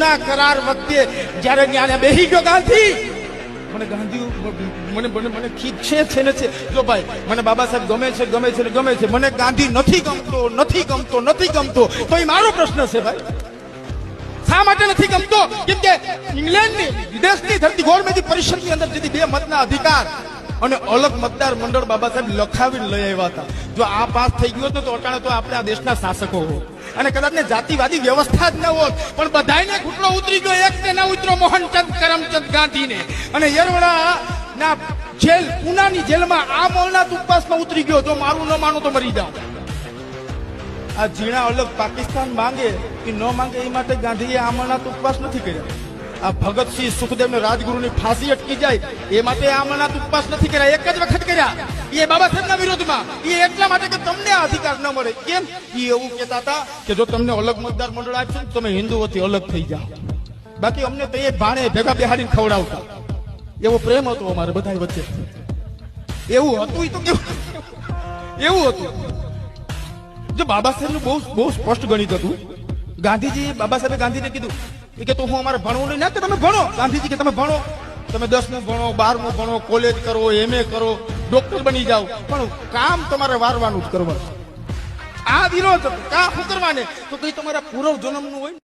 જૂના કરાર વખતે જયારે ન્યાને બેહી ગયો ગાંધી, મને ગાંધી મને મને મને ખીચ છે ને છે. જો ભાઈ મને બાબા સાહેબ ગમે છે ગમે છે ને ગમે છે, મને ગાંધી નથી ગમતો નથી ગમતો નથી ગમતો, તો એ મારો પ્રશ્ન છે ભાઈ. શા માટે નથી ગમતો? કેમ કે ઇંગ્લેન્ડની વિદેશની ધરતી ગોળમેજી પરિષદની અંદર જેથી બે મતના અધિકાર અને અલગ મતદાર મંડળ બાબા સાહેબ લખાવીને લઈ આવ્યા હતા. જો આ પાસ થઈ ગયો તો અટાણે તો આપણે આ દેશના શાસકો હોત અને કદાચ ને જાતિવાદી વ્યવસ્થા જ ન હોત, પણ બધાને ઘૂંટડો ઉતરી ગયો. એક ને ના ઉતરો મોહનચંદ કરમચંદ ગાંધીને, અને યરવડા ના જેલ પુનાની જેલમાં આ મોલના ઉપવાસમાં ઉતરી ગયો. જો મારું ન માનો તો મરી જાઓ. આ ઝીણા અલગ પાકિસ્તાન માંગે કે ન માંગે એ માટે ગાંધીએ આમરનાથ ઉપવાસ નથી કર્યા. આ ભગતસિંહ સુખદેવ રાજગુરુની ફાંસી અટકી જાય એ માટે આમરનાથ ઉપવાસ નથી કર્યા. એક જ વખત કર્યા, એ બાબા સાહેબના વિરોધમાં. એ એટલા માટે કે તમને આ અધિકાર ન મળે. કેમ? એ એવું કહેતા હતા કે જો તમને અલગ મતદાર મંડળ આપશે ને તમે હિન્દુઓથી અલગ થઈ જાઓ, બાકી અમને તો એ ભાણે ભેગા બેહાડીને ખવડાવતા. એવો પ્રેમ હતો અમારે બધા વચ્ચે. એવું હતું તો કેવું એવું હતું. જો બાબા સાહેબનું બહુ સ્પષ્ટ ગણિત હતું. ગાંધીજી બાબા સાહેબે ગાંધીને કીધું કે તું હું અમારે ભણવું નહીં. ના કે તમે ભણો. ગાંધીજી કે તમે ભણો, તમે 10મું ભણો, 12મું ભણો, કોલેજ કરો, MA કરો, ડોક્ટર બની જાઓ, પણ કામ તમારે વારવાનું જ કરવાનું. આ વિરોધ કામ શું કરવાને? તો કઈ તમારા પૂર્વ જન્મનું હોય.